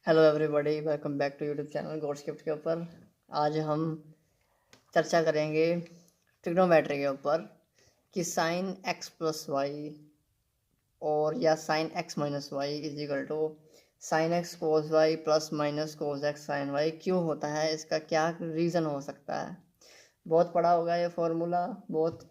Hello everybody, welcome back to YouTube channel Godscript के ऊपर। आज हम चर्चा करेंगे ट्रिग्नोमेट्री के ऊपर कि साइन एक्स प्लस वाई और या sine x minus y is equal to sine x cos y plus minus cos x sine y क्यों होता है, इसका क्या रीज़न हो सकता है। बहुत पढ़ा होगा ये फॉर्मूला, बहुत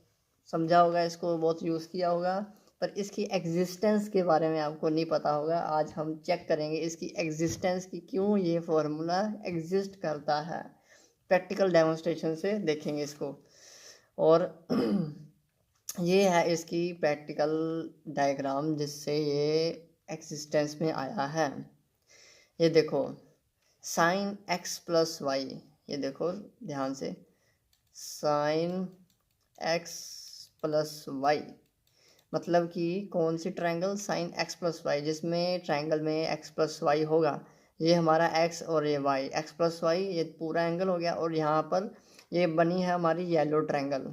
समझा होगा, इसको बहुत यूज़ किया होगा, पर इसकी एग्जिस्टेंस के बारे में आपको नहीं पता होगा। आज हम चेक करेंगे इसकी एग्जिस्टेंस की, क्यों ये फॉर्मूला एग्जिस्ट करता है। प्रैक्टिकल डेमोन्स्ट्रेशन से देखेंगे इसको। और ये है इसकी प्रैक्टिकल डायग्राम जिससे ये एग्जिस्टेंस में आया है। ये देखो, साइन एक्स प्लस वाई, ये देखो ध्यान से, साइन एक्स प्लस वाई मतलब कि कौन सी triangle, sine x plus y, जिसमें ट्रायंगल में एक्स प्लस वाई होगा। ये हमारा एक्स और ये वाई, एक्स प्लस वाई, ये पूरा एंगल हो गया। और यहाँ पर ये बनी है हमारी येलो ट्रायंगल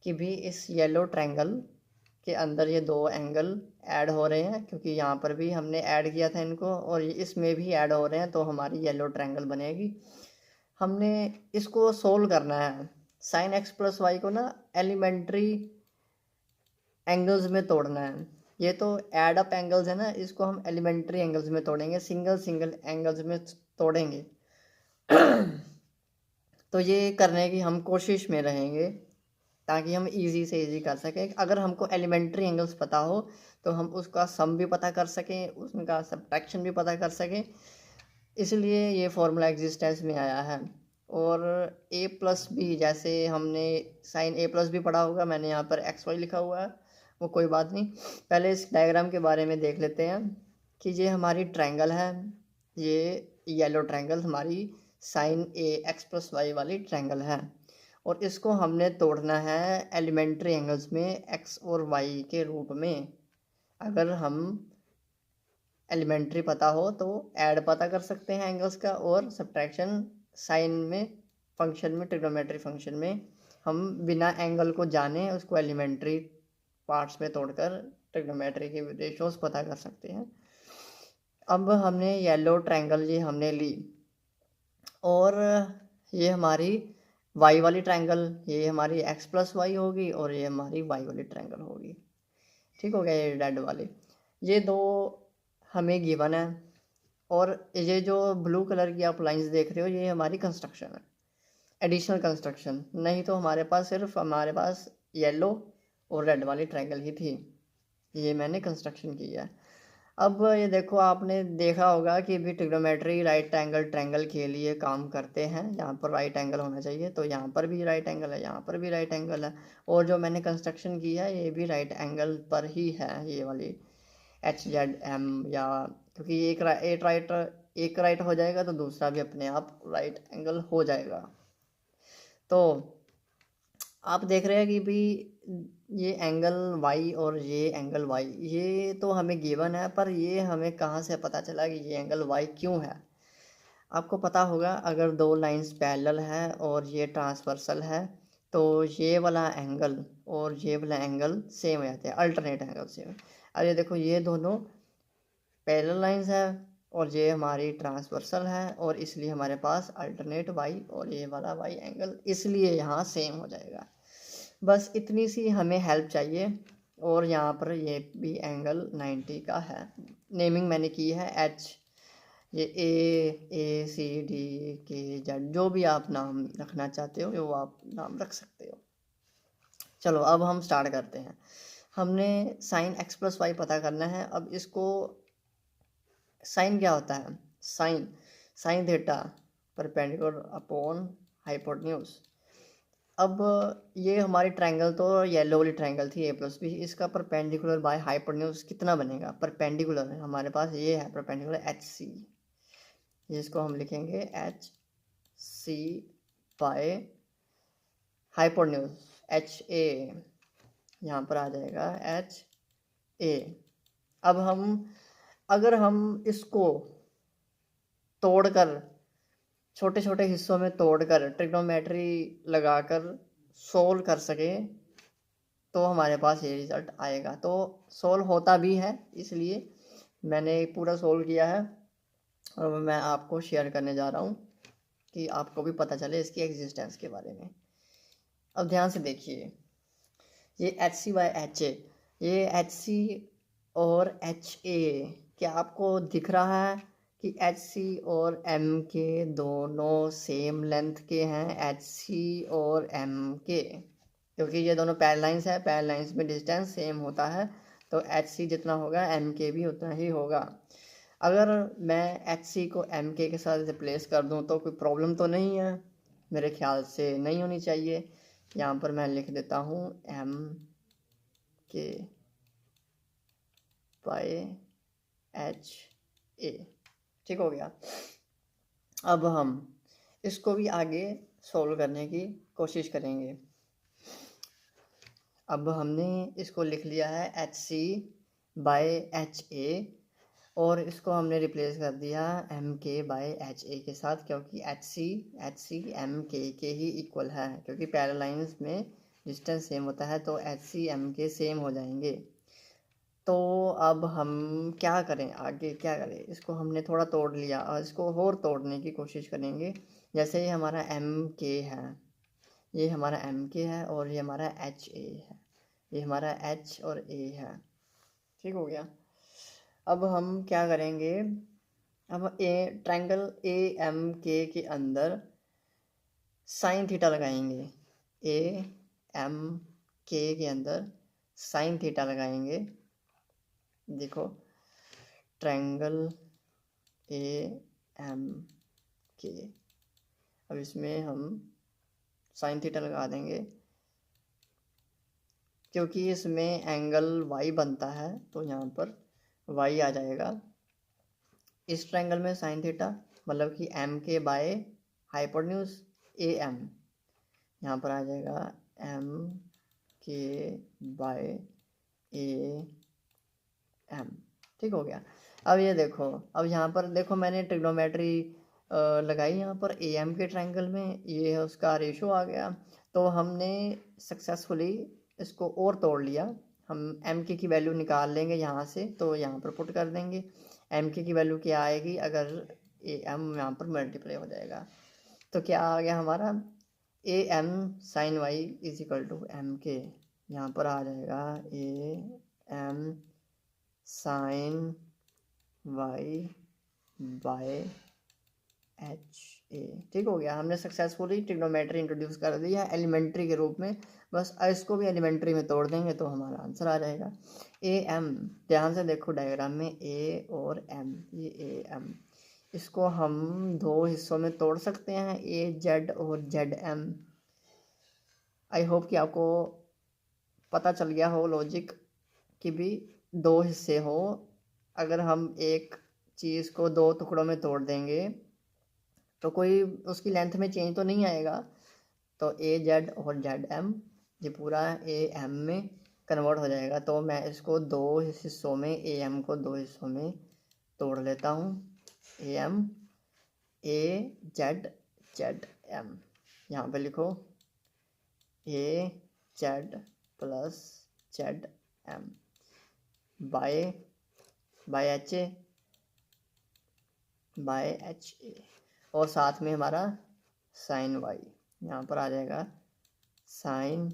कि भी इस येलो ट्रायंगल के अंदर ये दो एंगल ऐड हो रहे हैं, क्योंकि यहाँ पर भी हमने ऐड किया था इनको और इसमें भी ऐड हो रहे हैं, तो हमारी येलो ट्रायंगल बनेगी। हमने इसको सोल्व करना है। साइन एक्स प्लस वाई को ना एलिमेंट्री एंगल्स में तोड़ना है। ये तो एड अप एंगल्स है ना, इसको हम एलिमेंट्री एंगल्स में तोड़ेंगे, सिंगल सिंगल एंगल्स में तोड़ेंगे। तो ये करने की हम कोशिश में रहेंगे ताकि हम इजी से इजी कर सकें। अगर हमको एलिमेंट्री एंगल्स पता हो तो हम उसका सम भी पता कर सकें, उसका सब्ट्रैक्शन भी पता कर सकें। इसलिए ये फॉर्मूला एग्जिस्टेंस में आया है। और ए प्लस बी, जैसे हमने साइन ए प्लस बी पढ़ा होगा, मैंने यहाँ पर एक्स वाई लिखा हुआ है, वो कोई बात नहीं। पहले इस डायग्राम के बारे में देख लेते हैं कि ये हमारी ट्रायंगल है, ये येलो ट्रायंगल हमारी साइन ए एक्स प्लस वाई वाली ट्रायंगल है। और इसको हमने तोड़ना है एलिमेंट्री एंगल्स में, एक्स और वाई के रूप में। अगर हम एलिमेंट्री पता हो तो ऐड पता कर सकते हैं एंगल्स का, और सब्ट्रैक्शन साइन में फंक्शन में, ट्रिग्नोमेट्री फंक्शन में हम बिना एंगल को जाने उसको एलिमेंट्री पार्ट्स में तोड़कर ट्रिग्नोमेट्री के रेशियोज पता कर सकते हैं। अब हमने येलो ट्रायंगल ये हमने ली, और ये हमारी वाई वाली ट्रायंगल, ये हमारी एक्स प्लस वाई होगी और ये हमारी वाई वाली ट्रायंगल होगी। ठीक हो गया, ये रेड वाले, ये दो हमें गिवन है। और ये जो ब्लू कलर की आप लाइंस देख रहे हो, ये हमारी कंस्ट्रक्शन है, एडिशनल कंस्ट्रक्शन। नहीं तो हमारे पास सिर्फ हमारे पास येलो और रेड वाली ट्रायंगल ही थी, ये मैंने कंस्ट्रक्शन की है। अब ये देखो, आपने देखा होगा कि भी ट्रिग्नोमेट्री राइट एंगल ट्रायंगल के लिए काम करते हैं। यहाँ पर राइट एंगल होना चाहिए, तो यहाँ पर भी राइट एंगल है, यहाँ पर भी राइट एंगल है। और जो मैंने कंस्ट्रक्शन की है ये भी राइट एंगल पर ही है, ये वाली एच जेड एम, या क्योंकि एक राइट हो जाएगा तो दूसरा भी अपने आप राइट एंगल हो जाएगा। तो आप देख रहे हैं कि भी ये एंगल वाई और ये एंगल वाई, ये तो हमें गिवन है, पर ये हमें कहाँ से पता चला कि ये एंगल वाई क्यों है। आपको पता होगा, अगर दो लाइंस पैरेलल है और ये ट्रांसवर्सल है तो ये वाला एंगल और ये वाला एंगल सेम हो जाते हैं, अल्टरनेट एंगल सेम। अब ये देखो, ये दोनों पैरेलल लाइंस है और ये हमारी ट्रांसवर्सल है, और इसलिए हमारे पास अल्टरनेट वाई और ये वाला वाई एंगल इसलिए यहाँ सेम हो जाएगा। बस इतनी सी हमें हेल्प चाहिए। और यहाँ पर ये भी एंगल 90 का है, नेमिंग मैंने की है एच, ये ए सी डी के जेड, जो भी आप नाम रखना चाहते हो वो आप नाम रख सकते हो। चलो अब हम स्टार्ट करते हैं। हमने साइन एक्स प्लस वाई पता करना है। अब इसको, साइन क्या होता है, sine sine theta perpendicular upon hypotenuse. अब ये हमारी ट्रायंगल तो येलो वाली ट्रायंगल थी ए प्लस बी, इसका परपेंडिकुलर बाय हाइपोटेन्यूज कितना बनेगा, परपेंडिकुलर है हमारे पास, ये है परपेंडिकुलर एच सी, जिसको हम लिखेंगे H C by hypotenuse H A, यहाँ पर आ जाएगा एच ए। अब अगर हम इसको तोड़कर, छोटे छोटे हिस्सों में तोड़कर ट्रिग्नोमेट्री लगाकर सोल्व कर सके तो हमारे पास ये रिज़ल्ट आएगा। तो सोल्व होता भी है, इसलिए मैंने पूरा सोल्व किया है। और मैं आपको शेयर करने जा रहा हूँ कि आपको भी पता चले इसकी एग्जिस्टेंस के बारे में। अब ध्यान से देखिए, ये H C by H A, ये एच सी और एच ए, क्या आपको दिख रहा है कि एच सी और एम के दोनों सेम लेंथ के हैं, एच सी और एम के, क्योंकि ये दोनों पैरेलल लाइंस है, पैरेलल लाइंस में डिस्टेंस सेम होता है, तो एच सी जितना होगा एम के भी उतना ही होगा। अगर मैं एच सी को एम के साथ रिप्लेस कर दूं तो कोई प्रॉब्लम तो नहीं है, मेरे ख्याल से नहीं होनी चाहिए। यहाँ पर मैं लिख देता हूँ एम के बाय एच ए, ठीक हो गया। अब हम इसको भी आगे सोल्व करने की कोशिश करेंगे। अब हमने इसको लिख लिया है H C by H A, और इसको हमने रिप्लेस कर दिया एम के बाय एच ए के साथ, क्योंकि एच सी एम के ही इक्वल है, क्योंकि पैरेलल लाइंस में डिस्टेंस सेम होता है, तो एच सी एम के सेम हो जाएंगे। तो अब हम क्या करें, आगे क्या करें, इसको हमने थोड़ा तोड़ लिया और इसको और तोड़ने की कोशिश करेंगे। जैसे ये हमारा एम के है, ये हमारा एम के है, और ये हमारा एच ए है, ये हमारा एच और ए है, ठीक हो गया। अब हम क्या करेंगे, अब ए ट्रायंगल ए एम के अंदर साइन थीटा लगाएंगे, ए एम के अंदर साइन थीटा लगाएंगे। देखो ट्रायंगल ए एम के, अब इसमें हम साइन थीटा लगा देंगे, क्योंकि इसमें एंगल वाई बनता है, तो यहाँ पर वाई आ जाएगा। इस ट्रायंगल में साइन थीटा मतलब कि एम के बाय हाइपोटेन्यूज ए एम, यहाँ पर आ जाएगा एम के बाय ए एम, ठीक हो गया। अब ये देखो, अब यहाँ पर देखो मैंने ट्रिग्नोमेट्री लगाई यहाँ पर ए एम के ट्रायंगल में, ये है उसका रेशो आ गया। तो हमने सक्सेसफुली इसको और तोड़ लिया। हम एम के की वैल्यू निकाल लेंगे यहाँ से, तो यहाँ पर पुट कर देंगे एम के की वैल्यू क्या आएगी, अगर ए एम यहाँ पर मल्टीप्लाई हो जाएगा तो क्या आ गया हमारा, A M sine y is equal to M K, यहाँ पर आ जाएगा A M sine Y by H A, ठीक हो गया। हमने सक्सेसफुली ट्रिग्नोमेट्री इंट्रोड्यूस कर दिया एलिमेंट्री के रूप में, बस इसको भी एलिमेंट्री में तोड़ देंगे तो हमारा आंसर आ जाएगा। ए एम, ध्यान से देखो डायग्राम में ए और एम, ये ए एम, इसको हम दो हिस्सों में तोड़ सकते हैं, ए जेड और जेड एम। आई होप कि आपको पता चल गया हो लॉजिक कि भी दो हिस्से हो, अगर हम एक चीज़ को दो टुकड़ों में तोड़ देंगे तो कोई उसकी लेंथ में चेंज तो नहीं आएगा। तो ए जेड और जेड एम ये पूरा ए एम में कन्वर्ट हो जाएगा। तो मैं इसको दो हिस्सों में, ए एम को दो हिस्सों में तोड़ लेता हूँ, A M A Z Z M, यहाँ पे लिखो A Z plus Z M by H A by H A, और साथ में हमारा साइन वाई, यहाँ पर आ जाएगा साइन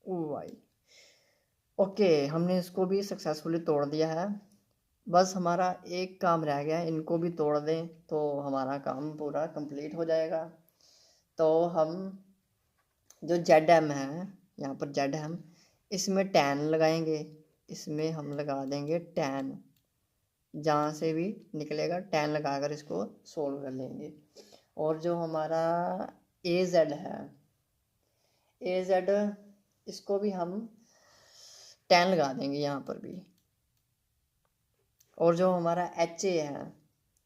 वाई। ओके, हमने इसको भी सक्सेसफुली तोड़ दिया है, बस हमारा एक काम रह गया है, इनको भी तोड़ दें तो हमारा काम पूरा कंप्लीट हो जाएगा। तो हम जो जेड एम है, यहाँ पर जेड एम, इसमें टैन लगाएंगे, इसमें हम लगा देंगे टैन, जहाँ से भी निकलेगा टैन लगाकर इसको सोल्व कर लेंगे। और जो हमारा ए जेड है, ए जेड, इसको भी हम टैन लगा देंगे यहाँ पर भी। और जो हमारा एच ए है,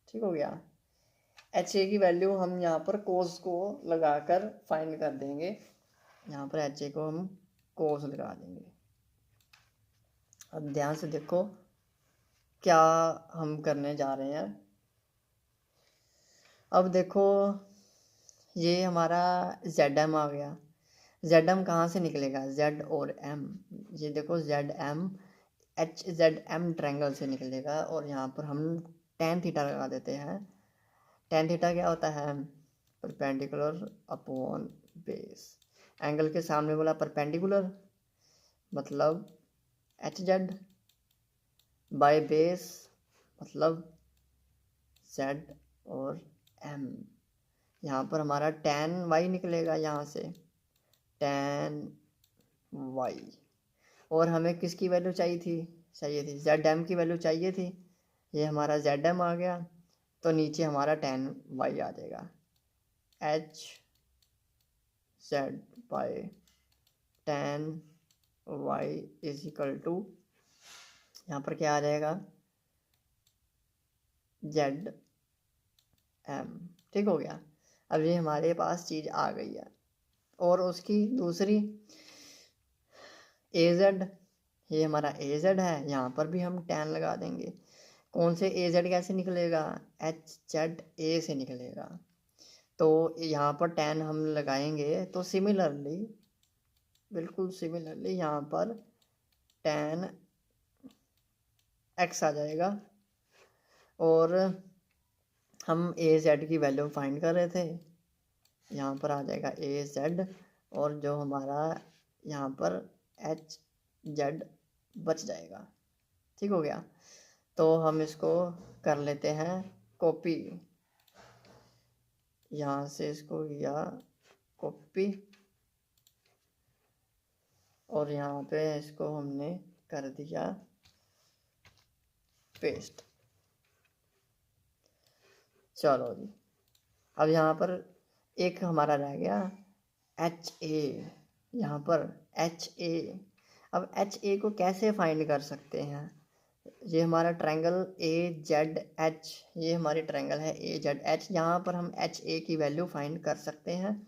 ठीक हो गया, एच ए की वैल्यू हम यहाँ पर कोस को लगाकर फाइंड कर देंगे, यहाँ पर एच ए को हम कोस लगा देंगे। अब ध्यान से देखो क्या हम करने जा रहे हैं। अब देखो ये हमारा जेड एम आ गया, जेड एम कहाँ से निकलेगा, जेड और एम, ये देखो Z M H Z M triangle से निकलेगा, और यहाँ पर हम टेन थीटा लगा देते हैं। टेन थीटा क्या होता है? Perpendicular upon base. एंगल के सामने बोला परपेंडिकुलर, मतलब एच जेड, बाय बेस मतलब जेड और एम। यहाँ पर हमारा टेन वाई निकलेगा, यहाँ से टेन वाई। और हमें किसकी वैल्यू चाहिए थी जेड एम की वैल्यू चाहिए थी। ये हमारा जेड एम आ गया, तो नीचे हमारा टेन वाई आ जाएगा। H Z by tan y is equal to, यहाँ पर क्या आ जाएगा? Z M. ठीक हो गया। अब ये हमारे पास चीज़ आ गई है। और उसकी दूसरी ए जेड, ये हमारा ए जेड है, यहाँ पर भी हम टेन लगा देंगे। कौन से ए जेड कैसे निकलेगा? एच जेड ए से निकलेगा। तो यहाँ पर टेन हम लगाएंगे तो सिमिलरली, बिल्कुल सिमिलरली यहाँ पर टेन एक्स आ जाएगा। और हम ए जेड की वैल्यू फाइंड कर रहे थे, यहाँ पर आ जाएगा ए जेड, और जो हमारा यहाँ पर एच जेड बच जाएगा। ठीक हो गया। तो हम इसको कर लेते हैं कॉपी, यहाँ से इसको किया कॉपी, और यहाँ पे इसको हमने कर दिया पेस्ट। चलो जी, अब यहाँ पर एक हमारा रह गया एच ए, यहाँ पर एच ए। अब एच ए को कैसे फाइंड कर सकते हैं? ये हमारा ट्रायंगल ए जेड एच, ये हमारी ट्रायंगल है ए जेड एच। यहाँ पर हम एच ए की वैल्यू फाइंड कर सकते हैं।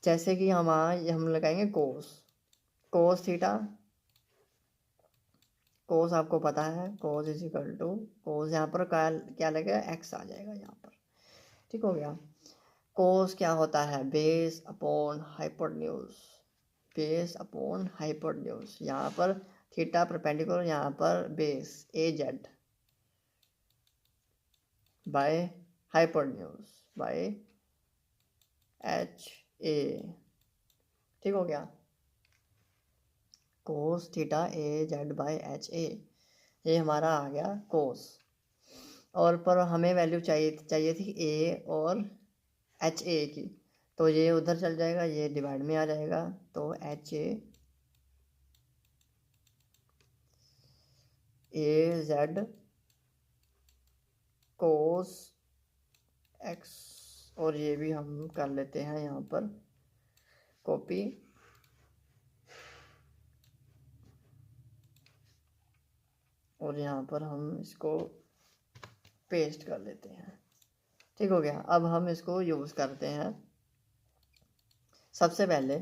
जैसे कि हम लगाएंगे कोस, कोस थीटा। कोस आपको पता है, कोस इज इक्वल टू कोस, यहाँ पर क्या लगेगा? एक्स आ जाएगा यहाँ पर। ठीक हो गया। कोस क्या होता है? Base upon hypotenuse, base upon hypotenuse. यहाँ पर थीटा परपेंडिकुलर, यहाँ पर base A Z by hypotenuse bye H A. ठीक हो गया। Cos theta A Z bye H A, ये हमारा आ गया कोस। और पर हमें वैल्यू चाहिए थी ए और एच ए की, तो ये उधर चल जाएगा, ये डिवाइड में आ जाएगा। तो H A Z cos x, और ये भी हम कर लेते हैं यहाँ पर कॉपी, और यहाँ पर हम इसको पेस्ट कर लेते हैं। ठीक हो गया। अब हम इसको यूज़ करते हैं। सबसे पहले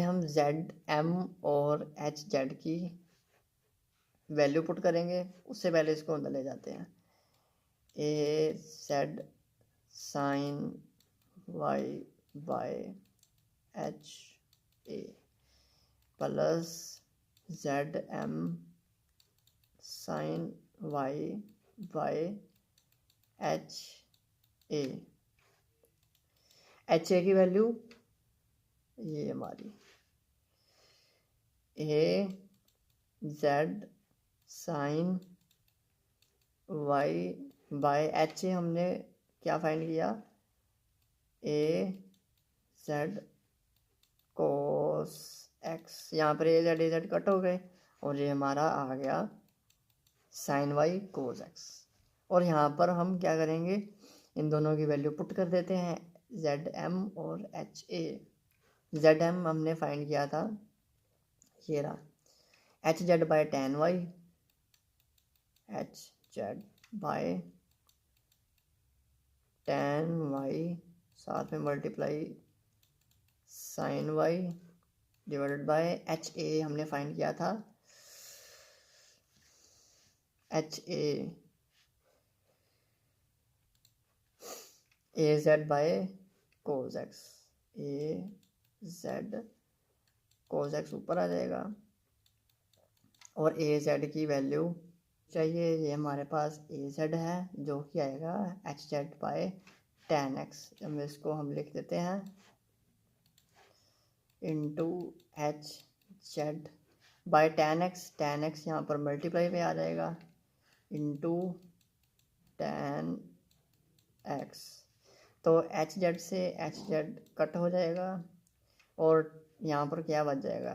हम जेड एम और एच जेड की वैल्यू पुट करेंगे। उससे पहले इसको अंदर ले जाते हैं। A Z sine Y by H A plus Z M sine Y by H A. H A की वैल्यू ये हमारी A Z sine Y by H A, हमने क्या फाइंड किया? A Z cos X. यहाँ पर ए जेड कट हो गए, और ये हमारा आ गया साइन वाई कोस एक्स। और यहाँ पर हम क्या करेंगे? इन दोनों की वैल्यू पुट कर देते हैं, जेड एम और एच ए। जेड एम हमने फाइंड किया था, ये रहा, H Z by tan y, H Z by tan y, साथ में multiply sine y divided by H A हमने फाइंड किया था, H A Z by cos x. A Z cos x ऊपर आ जाएगा, और ए जेड की वैल्यू चाहिए, ये हमारे पास ए जेड है जो कि आएगा H Z by tan x. अब इसको हम लिख देते हैं into H Z by tan x यहाँ पर मल्टीप्लाई पे आ जाएगा इंटू टेन एक्स। तो एच जेड से एच जेड कट हो जाएगा और यहाँ पर क्या बच जाएगा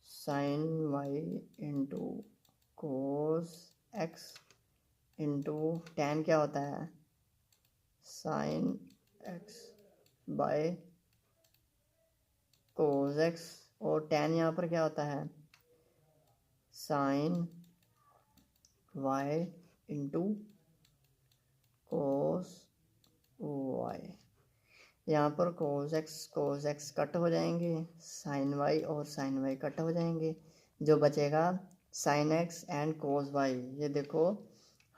sine y into cos x into tan क्या होता है sine x by cos x और टेन यहाँ पर क्या होता है साइन वाई इंटू कोस वाई। यहाँ पर कोस एक्स कट हो जाएंगे, साइन वाई और साइन वाई कट हो जाएंगे, जो बचेगा sine x and cos y. ये देखो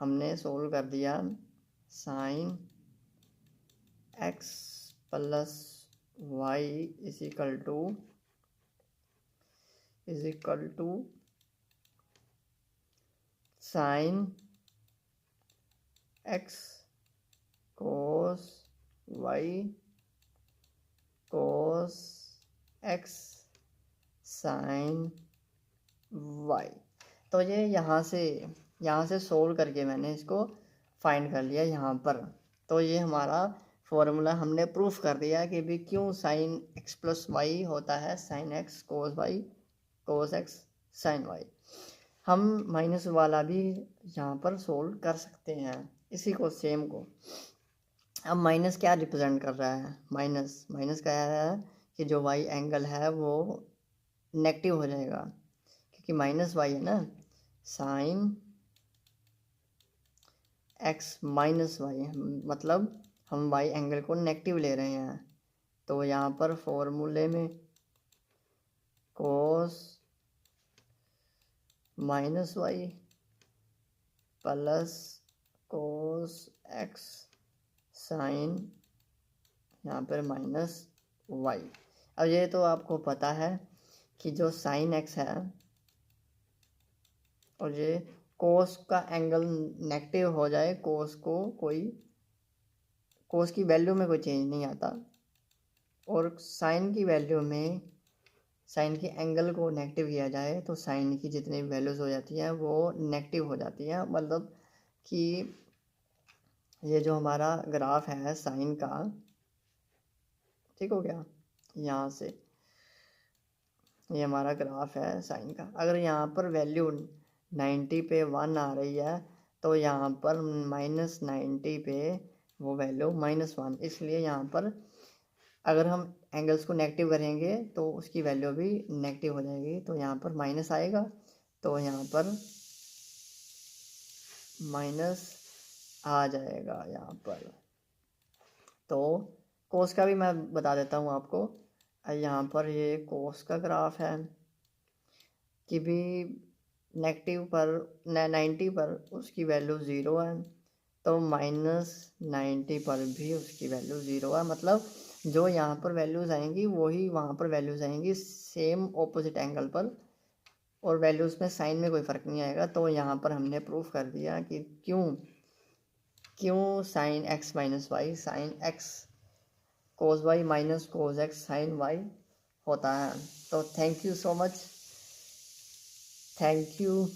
हमने सोल्व कर दिया sine x plus y is equal to sine x cos Y cos x sine y. तो ये यहाँ से सोल्व करके मैंने इसको फाइंड कर लिया यहाँ पर। तो ये हमारा फॉर्मूला हमने प्रूफ कर दिया कि भी क्यों साइन एक्स प्लस वाई होता है sine x cos Y cos x sine Y. हम माइनस वाला भी यहाँ पर सोल्व कर सकते हैं इसी को सेम को। अब माइनस क्या रिप्रेजेंट कर रहा है माइनस क्या है कि जो वाई एंगल है वो नेगेटिव हो जाएगा क्योंकि माइनस वाई है ना साइन एक्स माइनस वाई मतलब हम वाई एंगल को नेगेटिव ले रहे हैं। तो यहाँ पर फॉर्मूले में cos minus y plus cos x sine यहाँ पर माइनस वाई। अब ये तो आपको पता है कि जो साइन एक्स है और ये कोस का एंगल नेगेटिव हो जाए कोस की वैल्यू में कोई चेंज नहीं आता और साइन की वैल्यू में साइन के एंगल को नेगेटिव किया जाए तो साइन की जितनी वैल्यूज़ हो जाती हैं वो नेगेटिव हो जाती हैं। मतलब कि ये जो हमारा ग्राफ है साइन का ठीक हो गया यहाँ से ये हमारा ग्राफ है साइन का। अगर यहाँ पर वैल्यू 90 पे 1 आ रही है तो यहाँ पर -90 पे वो वैल्यू -1, इसलिए यहाँ पर अगर हम एंगल्स को नेगेटिव करेंगे तो उसकी वैल्यू भी नेगेटिव हो जाएगी। तो यहाँ पर माइनस आएगा तो यहाँ पर माइनस आ जाएगा यहाँ पर। तो कोस का भी मैं बता देता हूँ आपको। यहाँ पर ये कोस का ग्राफ है कि भी नेगेटिव पर 90 पर उसकी वैल्यू 0 है तो -90 पर भी उसकी वैल्यू 0 है। मतलब जो यहाँ पर वैल्यूज़ आएंगी वही वहाँ पर वैल्यूज़ आएंगी सेम ऑपोजिट एंगल पर और वैल्यूज़ में साइन में कोई फ़र्क नहीं आएगा। तो यहाँ पर हमने प्रूफ कर दिया कि क्यों sine x minus Y sine x cos Y minus cos x sine Y होता है। तो thank you so much, thank you.